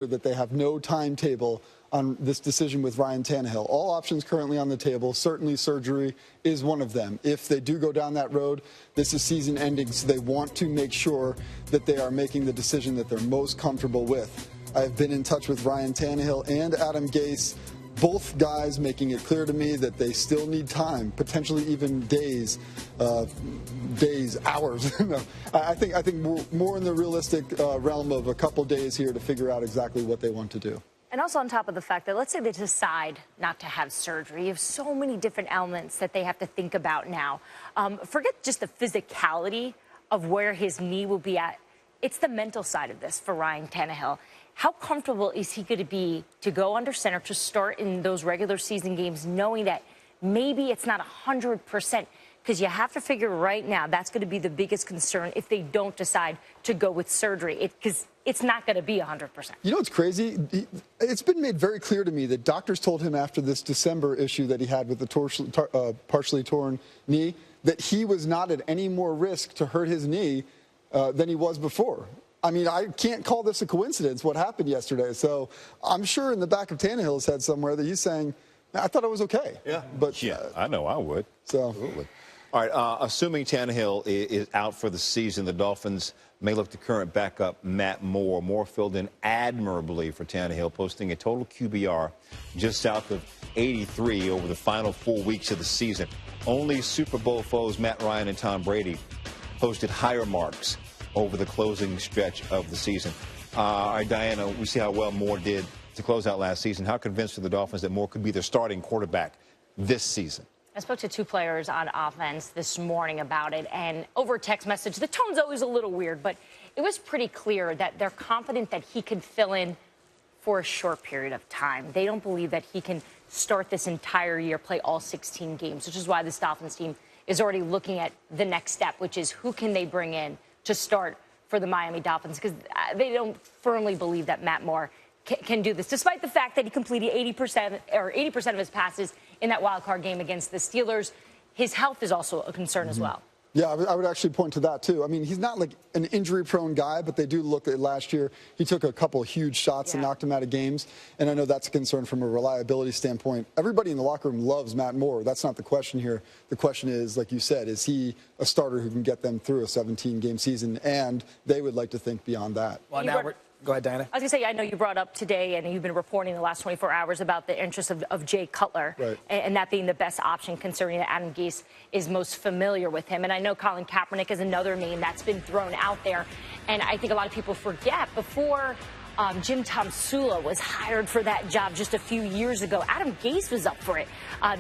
that they have no timetable on this decision with Ryan Tannehill. All options currently on the table. Certainly surgery is one of them. If they do go down that road, this is season ending, so they want to make sure that they are making the decision that they're most comfortable with. I've been in touch with Ryan Tannehill and Adam Gase, both guys making it clear to me that they still need time, potentially even days, hours. I think more in the realistic realm of a couple days here to figure out exactly what they want to do. And also on top of the fact that let's say they decide not to have surgery. You have so many different elements that they have to think about now. Forget just the physicality of where his knee will be at. It's the mental side of this for Ryan Tannehill. How comfortable is he going to be to go under center to start in those regular season games knowing that maybe it's not 100%? Because you have to figure right now that's going to be the biggest concern if they don't decide to go with surgery, because it's not going to be 100%. You know what's crazy? It's been made very clear to me that doctors told him after this December issue that he had with the partially torn knee that he was not at any more risk to hurt his knee than he was before. I mean, I can't call this a coincidence, what happened yesterday. So I'm sure in the back of Tannehill's head somewhere that he's saying, I thought I was okay. Yeah, but yeah, I know I would. So. Absolutely. All right, assuming Tannehill is out for the season, the Dolphins may look to current backup Matt Moore. Moore filled in admirably for Tannehill, posting a total QBR just south of 83 over the final 4 weeks of the season. Only Super Bowl foes Matt Ryan and Tom Brady posted higher marks over the closing stretch of the season. All right, Diana, we see how well Moore did to close out last season. How convinced are the Dolphins that Moore could be their starting quarterback this season? I spoke to two players on offense this morning about it, and over a text message, the tone's always a little weird, but it was pretty clear that they're confident that he could fill in for a short period of time. They don't believe that he can start this entire year, play all 16 games, which is why this Dolphins team is already looking at the next step, which is who can they bring in to start for the Miami Dolphins, because they don't firmly believe that Matt Moore can do this, despite the fact that he completed 80% of his passes in that wild card game against the Steelers. His health is also a concern as well. Yeah, I would actually point to that, too. I mean, he's not like an injury-prone guy, but they do look at last year. He took a couple huge shots and knocked him out of games, and I know that's a concern from a reliability standpoint. Everybody in the locker room loves Matt Moore. That's not the question here. The question is, like you said, is he a starter who can get them through a 17-game season? And they would like to think beyond that. Well, now go ahead, Diana. I was going to say, I know you brought up today, and you've been reporting the last 24 hours about the interest of Jay Cutler, right, and that being the best option, considering that Adam Gase is most familiar with him. And I know Colin Kaepernick is another name that's been thrown out there. And I think a lot of people forget, before Jim Tomsula was hired for that job just a few years ago, Adam Gase was up for it.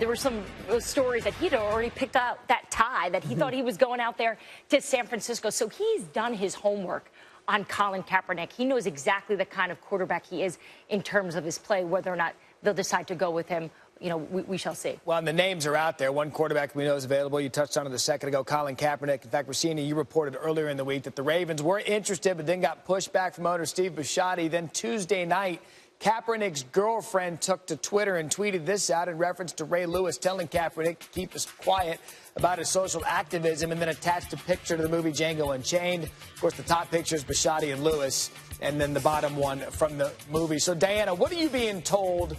There were some stories that he'd already picked out that tie, that he thought he was going out there to San Francisco. So he's done his homework on Colin Kaepernick. He knows exactly the kind of quarterback he is in terms of his play. Whether or not they'll decide to go with him, you know, we shall see. Well, and the names are out there. One quarterback we know is available. You touched on it a second ago, Colin Kaepernick. In fact, Rossini, you reported earlier in the week that the Ravens were interested, but then got pushed back from owner Steve Bisciotti. Then Tuesday night, Kaepernick's girlfriend took to Twitter and tweeted this out in reference to Ray Lewis telling Kaepernick to keep us quiet about his social activism, and then attached a picture to the movie Django Unchained. Of course, the top picture is Bisciotti and Lewis, and then the bottom one from the movie. So, Diana, what are you being told,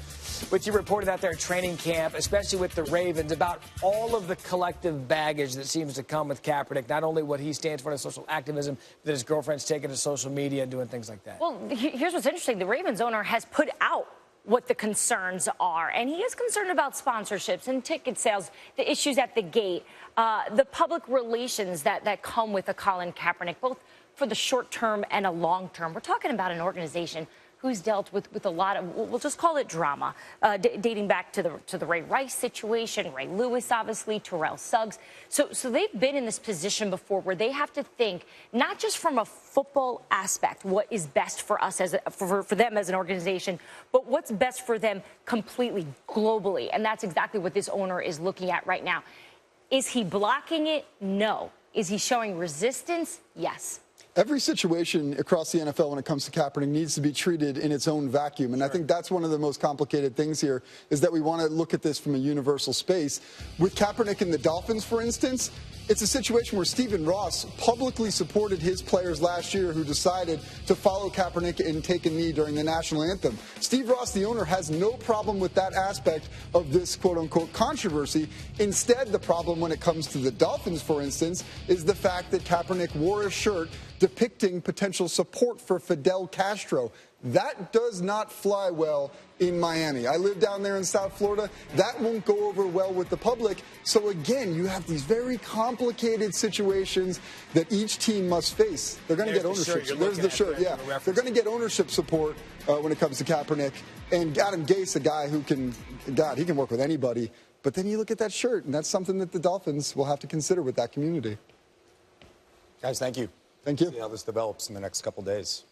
what you reported out there at training camp, especially with the Ravens, about all of the collective baggage that seems to come with Kaepernick, not only what he stands for in social activism, that his girlfriend's taking to social media and doing things like that? Well, here's what's interesting. The Ravens owner has put out what the concerns are, and he is concerned about sponsorships and ticket sales, the issues at the gate, the public relations that come with a Colin Kaepernick, both for the short term and a long term. We're talking about an organization who's dealt with a lot of, we'll just call it drama, dating back to the Ray Rice situation, Ray Lewis, obviously, Terrell Suggs. So they've been in this position before where they have to think not just from a football aspect, what is best for us for them as an organization, but what's best for them completely globally. And that's exactly what this owner is looking at right now. Is he blocking it? No. Is he showing resistance? Yes. Every situation across the NFL when it comes to Kaepernick needs to be treated in its own vacuum. And I think that's one of the most complicated things here, is that we want to look at this from a universal space. With Kaepernick and the Dolphins, for instance, it's a situation where Stephen Ross publicly supported his players last year who decided to follow Kaepernick and take a knee during the national anthem. Steve Ross, the owner, has no problem with that aspect of this quote-unquote controversy. Instead, the problem when it comes to the Dolphins, for instance, is the fact that Kaepernick wore a shirt depicting potential support for Fidel Castro. That does not fly well in Miami. I live down there in South Florida. That won't go over well with the public. So again, you have these very complicated situations that each team must face. They're going to get ownership. There's the shirt, yeah. They're going to get ownership support when it comes to Kaepernick. And Adam Gase, a guy who can, God, he can work with anybody. But then you look at that shirt, and that's something that the Dolphins will have to consider with that community. Guys, thank you. Thank you. See how this develops in the next couple days.